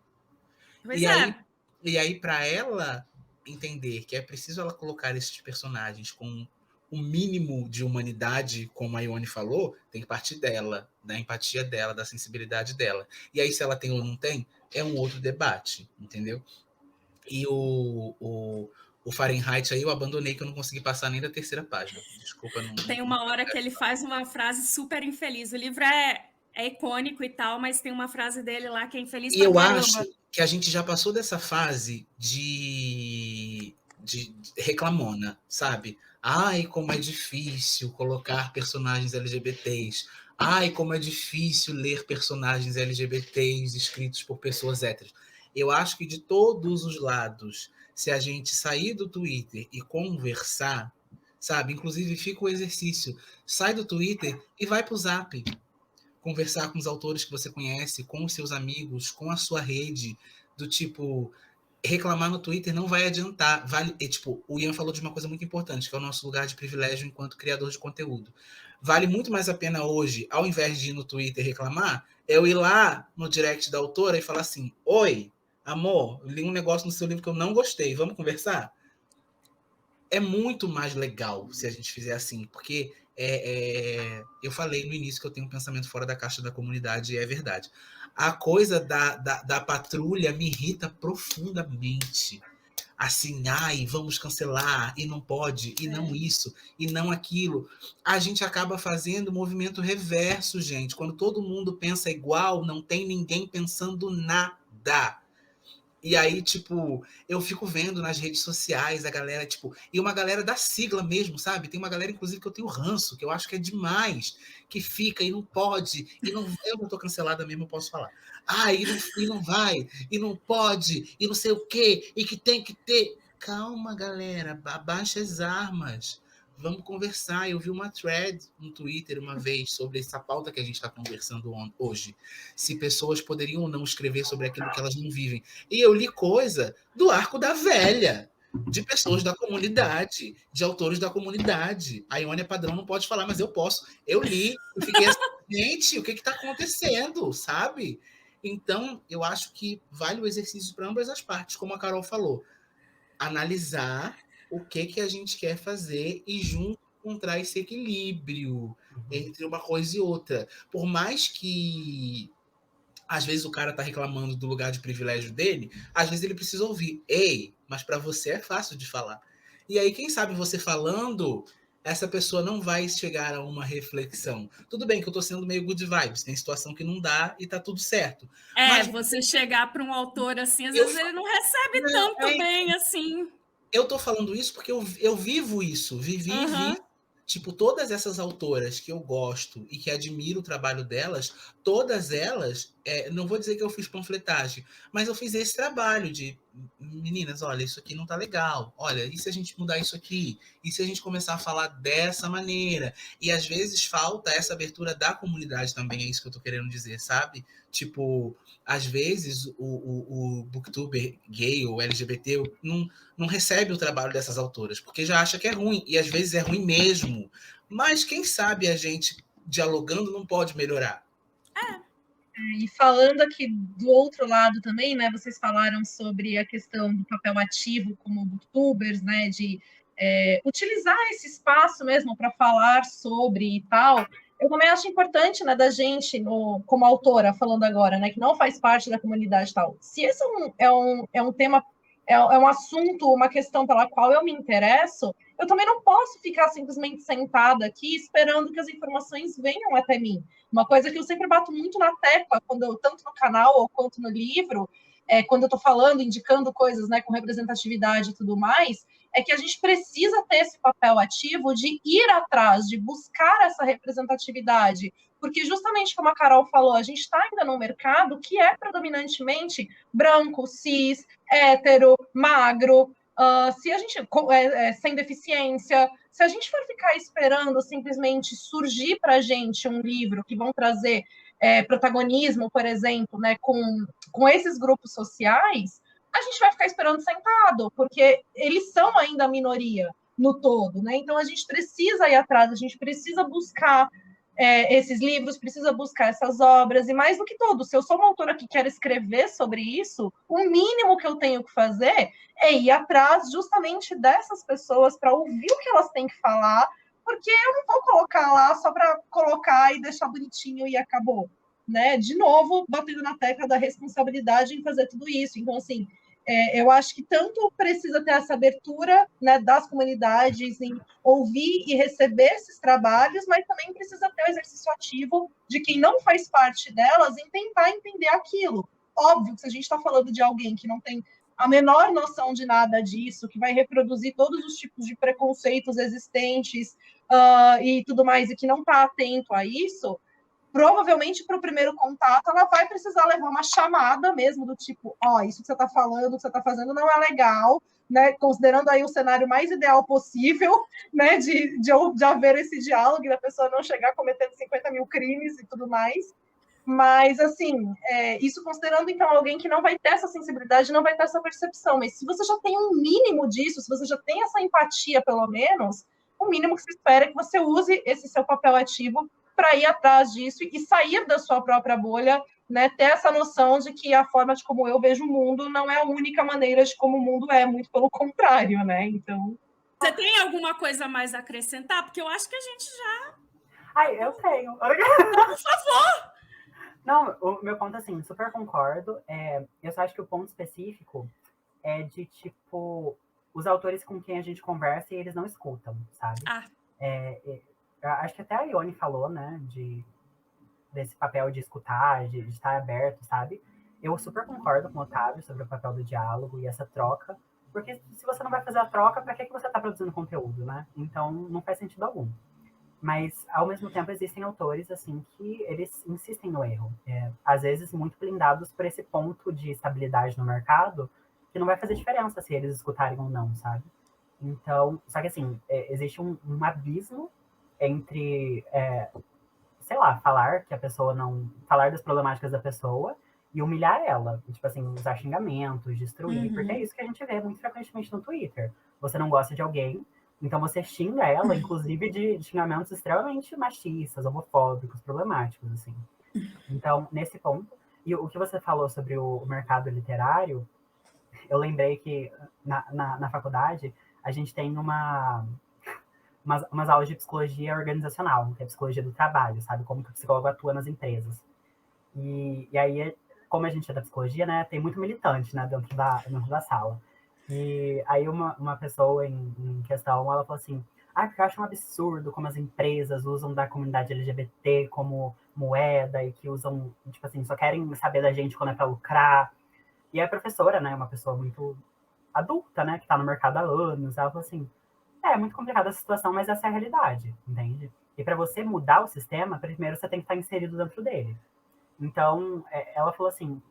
E aí, para ela entender que é preciso ela colocar esses personagens com o mínimo de humanidade, como a Ione falou, tem que partir dela, da empatia dela, da sensibilidade dela. E aí, se ela tem ou não tem, é um outro debate, entendeu? E o Fahrenheit aí eu abandonei, que eu não consegui passar nem da terceira página. Desculpa. Não... Tem uma hora que ele faz uma frase super infeliz. O livro é icônico e tal, mas tem uma frase dele lá que é infeliz pra caramba. Eu acho que a gente já passou dessa fase de de reclamona, sabe? Ai, como é difícil colocar personagens LGBTs. Ai, como é difícil ler personagens LGBTs escritos por pessoas héteras. Eu acho que de todos os lados, se a gente sair do Twitter e conversar, sabe? Inclusive, fica o exercício. Sai do Twitter e vai para o Zap. Conversar com os autores que você conhece, com os seus amigos, com a sua rede, do tipo, reclamar no Twitter não vai adiantar. Tipo, o Ian falou de uma coisa muito importante, que é o nosso lugar de privilégio enquanto criador de conteúdo. Vale muito mais a pena hoje, ao invés de ir no Twitter reclamar, eu ir lá no direct da autora e falar assim: oi, amor, li um negócio no seu livro que eu não gostei, vamos conversar? É muito mais legal se a gente fizer assim, porque eu falei no início que eu tenho um pensamento fora da caixa da comunidade, e é verdade. A coisa da patrulha me irrita profundamente. Assim, ai, vamos cancelar, e não pode, e não isso, e não aquilo. A gente acaba fazendo movimento reverso, gente. Quando todo mundo pensa igual, não tem ninguém pensando nada. E aí, tipo, eu fico vendo nas redes sociais a galera, tipo, e uma galera da sigla mesmo, sabe? Tem uma galera, inclusive, que eu tenho ranço, que eu acho que é demais, que fica e não pode, e não, eu não tô cancelada mesmo, eu posso falar. Ah, e não vai, e não pode, e não sei o quê, e que tem que ter. Calma, galera, abaixa as armas. Vamos conversar. Eu vi uma thread no Twitter uma vez sobre essa pauta que a gente está conversando hoje. Se pessoas poderiam ou não escrever sobre aquilo que elas não vivem. E eu li coisa do Arco da Velha, de pessoas da comunidade, de autores da comunidade. A Ione é padrão, não pode falar, mas eu posso. Eu li, eu fiquei assim, gente, o que está acontecendo, sabe? Então, eu acho que vale o exercício para ambas as partes, como a Carol falou. Analisar o que a gente quer fazer e junto encontrar esse equilíbrio entre uma coisa e outra. Por mais que às vezes o cara tá reclamando do lugar de privilégio dele, às vezes ele precisa ouvir: ei, mas para você é fácil de falar. E aí, quem sabe você falando, essa pessoa não vai chegar a uma reflexão. Tudo bem que eu tô sendo meio good vibes, tem situação que não dá e tá tudo certo. Mas você chegar para um autor assim, às vezes ele não recebe tanto bem assim. Eu tô falando isso porque eu vivo isso, vivi. Tipo, todas essas autoras que eu gosto e que admiro o trabalho delas, todas elas, não vou dizer que eu fiz panfletagem, mas eu fiz esse trabalho de, meninas, olha, isso aqui não tá legal, olha, e se a gente mudar isso aqui? E se a gente começar a falar dessa maneira? E às vezes falta essa abertura da comunidade também, é isso que eu tô querendo dizer, sabe? Tipo, às vezes o booktuber gay ou LGBT não recebe o trabalho dessas autoras, porque já acha que é ruim, e às vezes é ruim mesmo. Mas quem sabe a gente, dialogando, não pode melhorar. E falando aqui do outro lado também, né? Vocês falaram sobre a questão do papel ativo como booktubers, né? De utilizar esse espaço mesmo para falar sobre e tal. Eu também acho importante, né, da gente, como autora, falando agora, né, que não faz parte da comunidade e tal. Se esse é um tema, é um assunto, uma questão pela qual eu me interesso, eu também não posso ficar simplesmente sentada aqui esperando que as informações venham até mim. Uma coisa que eu sempre bato muito na tecla, tanto no canal ou quanto no livro, quando eu estou falando, indicando coisas, né, com representatividade e tudo mais, é que a gente precisa ter esse papel ativo de ir atrás, de buscar essa representatividade, porque justamente como a Carol falou, a gente está ainda num mercado que é predominantemente branco, cis, hétero, magro, se a gente sem deficiência, se a gente for ficar esperando simplesmente surgir para a gente um livro que vão trazer protagonismo, por exemplo, né, com esses grupos sociais, a gente vai ficar esperando sentado, porque eles são ainda a minoria no todo, né? Então a gente precisa ir atrás, a gente precisa buscar esses livros, precisa buscar essas obras, e mais do que tudo, se eu sou uma autora que quer escrever sobre isso, o mínimo que eu tenho que fazer é ir atrás justamente dessas pessoas para ouvir o que elas têm que falar, porque eu não vou colocar lá só para colocar e deixar bonitinho e acabou, né? De novo, batendo na tecla da responsabilidade em fazer tudo isso. Então, assim, eu acho que tanto precisa ter essa abertura, né, das comunidades em ouvir e receber esses trabalhos, mas também precisa ter o exercício ativo de quem não faz parte delas em tentar entender aquilo. Óbvio que se a gente está falando de alguém que não tem a menor noção de nada disso, que vai reproduzir todos os tipos de preconceitos existentes e tudo mais, e que não está atento a isso, provavelmente para o primeiro contato ela vai precisar levar uma chamada mesmo do tipo, isso que você está falando, o que você está fazendo não é legal, né? Considerando aí o cenário mais ideal possível, né? De haver esse diálogo e da pessoa não chegar cometendo 50 mil crimes e tudo mais. Mas, assim, isso considerando, então, alguém que não vai ter essa sensibilidade, não vai ter essa percepção. Mas se você já tem um mínimo disso, se você já tem essa empatia, pelo menos, o mínimo que se espera é que você use esse seu papel ativo para ir atrás disso e sair da sua própria bolha, né? Ter essa noção de que a forma de como eu vejo o mundo não é a única maneira de como o mundo é, muito pelo contrário, né? Então... Você tem alguma coisa mais a acrescentar? Porque eu acho que a gente já... Ai, eu tenho. Por favor! Não, o meu ponto, assim, super concordo. Eu só acho que o ponto específico é de, tipo, os autores com quem a gente conversa e eles não escutam, sabe? Acho que até a Ione falou, né, desse papel de escutar, de estar aberto, sabe? Eu super concordo com o Otávio sobre o papel do diálogo e essa troca, porque se você não vai fazer a troca, para que você está produzindo conteúdo, né? Então, não faz sentido algum. Mas, ao mesmo tempo, existem autores, assim, que eles insistem no erro. Às vezes, muito blindados por esse ponto de estabilidade no mercado, que não vai fazer diferença se eles escutarem ou não, sabe? Então, só que, assim, existe um abismo entre, sei lá, falar que a pessoa não... Falar das problemáticas da pessoa e humilhar ela. Tipo assim, usar xingamentos, destruir. Porque é isso que a gente vê muito frequentemente no Twitter. Você não gosta de alguém, então você xinga ela, inclusive de xingamentos extremamente machistas, homofóbicos, problemáticos, assim. Então, nesse ponto... E o que você falou sobre o mercado literário, eu lembrei que na faculdade a gente tem umas aulas de psicologia organizacional, que é psicologia do trabalho, sabe? Como que o psicólogo atua nas empresas. E aí, como a gente é da psicologia, né, tem muito militante, né, dentro da sala. E aí uma pessoa em questão, ela falou assim, porque eu acho um absurdo como as empresas usam da comunidade LGBT como moeda e que usam, tipo assim, só querem saber da gente quando é pra lucrar. E a professora, né, uma pessoa muito adulta, né, que tá no mercado há anos, ela falou assim, é muito complicada a situação, mas essa é a realidade, entende? E para você mudar o sistema, primeiro você tem que estar inserido dentro dele. Então, ela falou assim,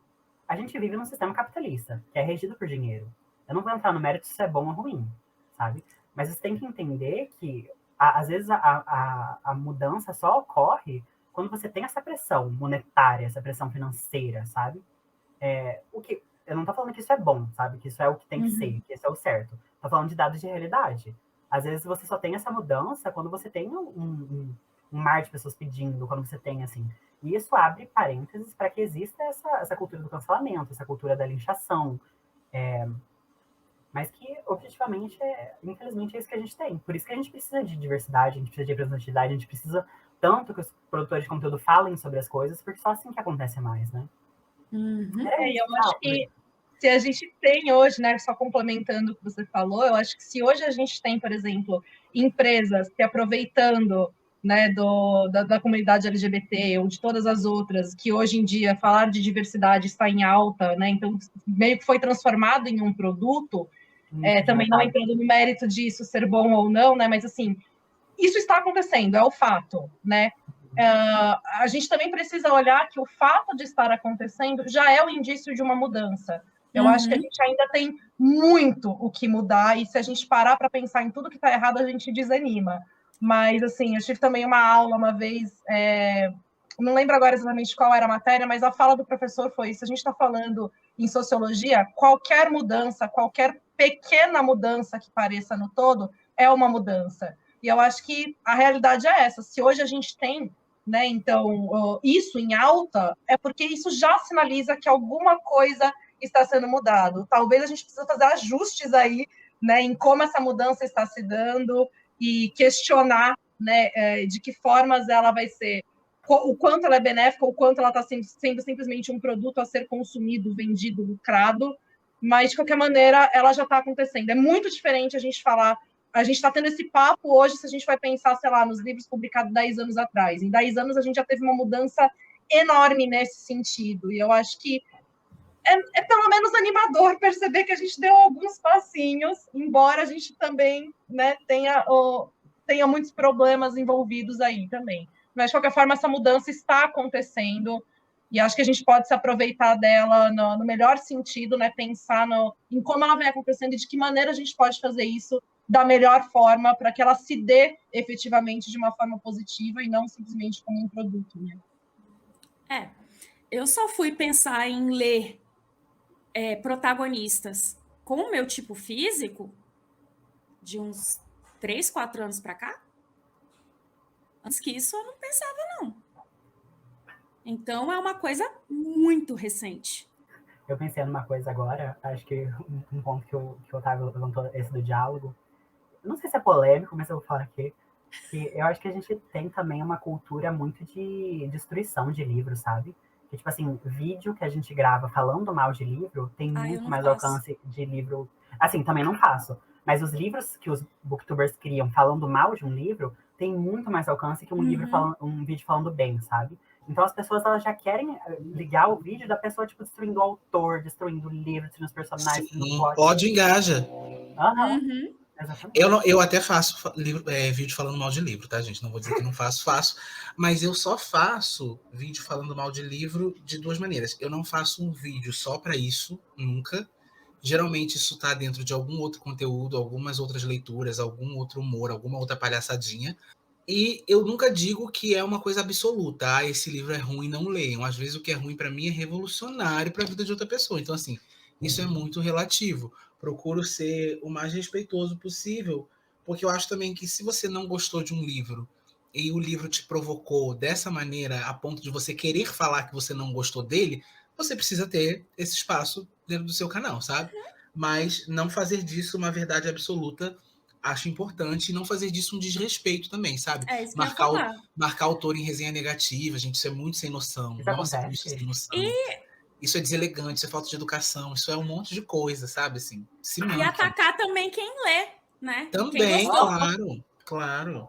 a gente vive num sistema capitalista, que é regido por dinheiro. Eu não vou entrar no mérito se é bom ou ruim, sabe? Mas você tem que entender que, às vezes, a mudança só ocorre quando você tem essa pressão monetária, essa pressão financeira, sabe? Eu não tô falando que isso é bom, sabe? Que isso é o que tem que ser, que isso é o certo. Tô falando de dados de realidade. Às vezes você só tem essa mudança quando você tem um mar de pessoas pedindo, quando você tem, assim... E isso abre parênteses para que exista essa cultura do cancelamento, essa cultura da linchação, mas que, objetivamente, infelizmente, é isso que a gente tem. Por isso que a gente precisa de diversidade, a gente precisa de representatividade, a gente precisa tanto que os produtores de conteúdo falem sobre as coisas, porque só assim que acontece mais, né? Eu acho que se a gente tem hoje, né, só complementando o que você falou, eu acho que se hoje a gente tem, por exemplo, empresas se aproveitando, né, da comunidade LGBT ou de todas as outras, que hoje em dia falar de diversidade está em alta, né, então meio que foi transformado em um produto, também não entrando no mérito disso ser bom ou não, né, mas assim, isso está acontecendo, é o fato, né? A gente também precisa olhar que o fato de estar acontecendo já é o indício de uma mudança. Eu acho que a gente ainda tem muito o que mudar, e se a gente parar para pensar em tudo que está errado, a gente desanima. Mas, assim, eu tive também uma aula uma vez, não lembro agora exatamente qual era a matéria, mas a fala do professor foi isso. A gente está falando em sociologia, qualquer mudança, qualquer pequena mudança que pareça no todo, é uma mudança. E eu acho que a realidade é essa. Se hoje a gente tem, né, então, isso em alta, é porque isso já sinaliza que alguma coisa está sendo mudado. Talvez a gente precise fazer ajustes aí, né, em como essa mudança está se dando e questionar, né, de que formas ela vai ser, o quanto ela é benéfica, o quanto ela está sendo simplesmente um produto a ser consumido, vendido, lucrado, mas, de qualquer maneira, ela já está acontecendo. É muito diferente a gente falar, a gente está tendo esse papo hoje, se a gente vai pensar, sei lá, nos livros publicados 10 anos atrás. Em 10 anos, a gente já teve uma mudança enorme nesse sentido, e eu acho que é pelo menos animador perceber que a gente deu alguns passinhos, embora a gente também, né, tenha muitos problemas envolvidos aí também. Mas, de qualquer forma, essa mudança está acontecendo e acho que a gente pode se aproveitar dela no melhor sentido, né, pensar em como ela vem acontecendo e de que maneira a gente pode fazer isso da melhor forma para que ela se dê efetivamente de uma forma positiva e não simplesmente como um produto. Né? Eu só fui pensar em ler protagonistas com o meu tipo físico de uns 3, 4 anos para cá. Antes que isso, eu não pensava, não. Então, é uma coisa muito recente. Eu pensei numa coisa agora, acho que um ponto que o Otávio levantou, esse do diálogo, não sei se é polêmico, mas eu vou falar aqui, que eu acho que a gente tem também uma cultura muito de destruição de livros, sabe? Que, tipo assim, vídeo que a gente grava falando mal de livro tem muito mais alcance de livro. Assim, também não faço. Mas os livros que os booktubers criam falando mal de um livro tem muito mais alcance que um livro um vídeo falando bem, sabe? Então as pessoas elas já querem ligar o vídeo da pessoa, tipo, destruindo o autor, destruindo o livro, destruindo os personagens. Sim, ódio engaja. Eu até faço vídeo falando mal de livro, tá, gente? Não vou dizer que não faço. Mas eu só faço vídeo falando mal de livro de duas maneiras. Eu não faço um vídeo só para isso, nunca. Geralmente isso tá dentro de algum outro conteúdo, algumas outras leituras, algum outro humor, alguma outra palhaçadinha. E eu nunca digo que é uma coisa absoluta. Ah, esse livro é ruim, não leiam. Às vezes o que é ruim para mim é revolucionário para a vida de outra pessoa. Então, assim, isso é muito relativo. Procuro ser o mais respeitoso possível, porque eu acho também que se você não gostou de um livro e o livro te provocou dessa maneira, a ponto de você querer falar que você não gostou dele, você precisa ter esse espaço dentro do seu canal, sabe? Mas não fazer disso uma verdade absoluta, acho importante, e não fazer disso um desrespeito também, sabe? Marcar autor em resenha negativa, gente, isso é muito sem noção. Isso Nossa, acontece. muito sem noção. Isso é deselegante, isso é falta de educação, isso é um monte de coisa, sabe? Assim, e atacar também quem lê, né? Também, claro.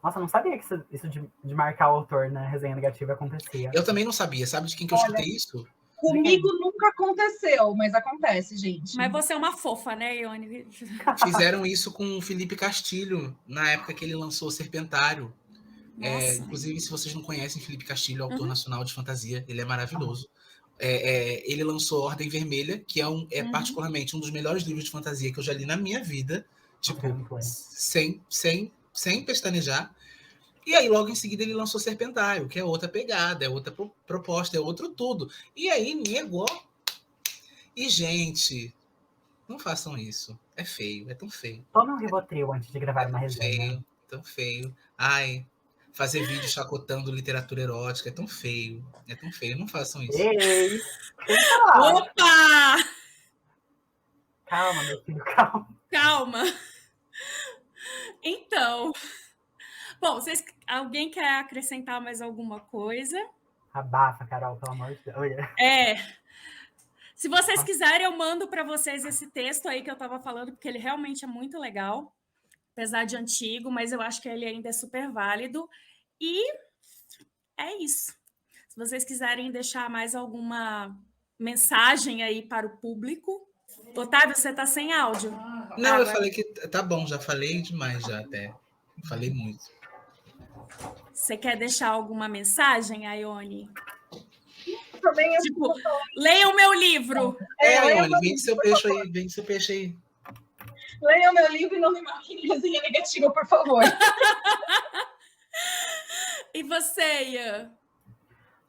Nossa, eu não sabia que isso de marcar o autor na resenha negativa acontecia. Eu também não sabia. Sabe de quem que eu escutei isso? Comigo nunca aconteceu, mas acontece, gente. Mas você é uma fofa, né, Ione? Fizeram isso com o Felipe Castilho, na época que ele lançou Serpentário. Inclusive, se vocês não conhecem Felipe Castilho, autor nacional de fantasia, ele é maravilhoso. Ele lançou Ordem Vermelha, que é particularmente um dos melhores livros de fantasia que eu já li na minha vida. Tipo, sem pestanejar. E aí, logo em seguida, ele lançou Serpentário, que é outra pegada, é outra proposta, é outro tudo. E aí, nego, ó. E, gente, não façam isso. É feio, é tão feio. Tome um Rivotril antes de gravar uma resenha. Tão feio. Ai, fazer vídeo chacotando literatura erótica é tão feio. É tão feio, não façam isso. Ei! Opa! Calma, meu filho, calma. Calma. Então... Bom, alguém quer acrescentar mais alguma coisa? Abafa, Carol, pelo amor de Deus. Se vocês quiserem, eu mando para vocês esse texto aí que eu estava falando, porque ele realmente é muito legal, apesar de antigo, mas eu acho que ele ainda é super válido. E é isso. Se vocês quiserem deixar mais alguma mensagem aí para o público. Otávio, você está sem áudio. Não, eu falei que tá bom, já falei demais já até. Falei muito. Você quer deixar alguma mensagem, Ione? Também tipo, leia o meu livro. Ione, vende seu peixe aí. Leia o meu livro e não me marque em resenha negativa, por favor. E você, Ian?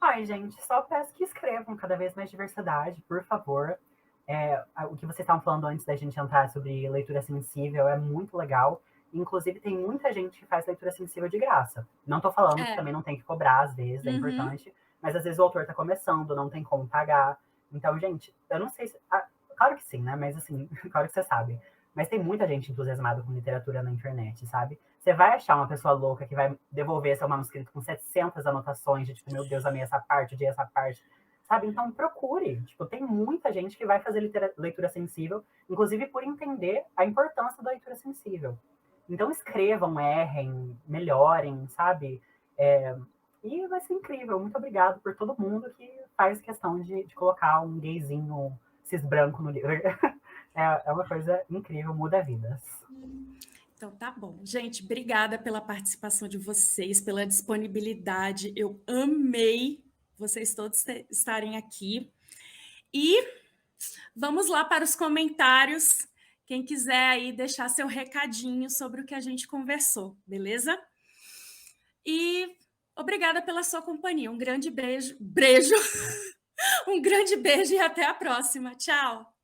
Ai, gente, só peço que escrevam cada vez mais diversidade, por favor. O que vocês estavam falando antes da gente entrar sobre leitura sensível é muito legal. Inclusive, tem muita gente que faz leitura sensível de graça. Não tô falando que também não tem que cobrar, às vezes, é importante. Mas, às vezes, o autor tá começando, não tem como pagar. Então, gente, eu não sei se... claro que sim, né? Mas, assim, claro que você sabe. Mas tem muita gente entusiasmada com literatura na internet, sabe? Você vai achar uma pessoa louca que vai devolver seu manuscrito com 700 anotações de, tipo, meu Deus, amei essa parte, odiei essa parte. Sabe? Então, procure. Tipo, tem muita gente que vai fazer leitura sensível, inclusive por entender a importância da leitura sensível. Então, escrevam, errem, melhorem, sabe? E vai ser incrível. Muito obrigado por todo mundo que faz questão de colocar um gayzinho cis branco no livro. É uma coisa incrível, muda vidas. Então tá bom. Gente, obrigada pela participação de vocês, pela disponibilidade. Eu amei vocês todos estarem aqui. E vamos lá para os comentários. Quem quiser aí deixar seu recadinho sobre o que a gente conversou, beleza? E obrigada pela sua companhia. Um grande beijo. Um grande beijo e até a próxima. Tchau!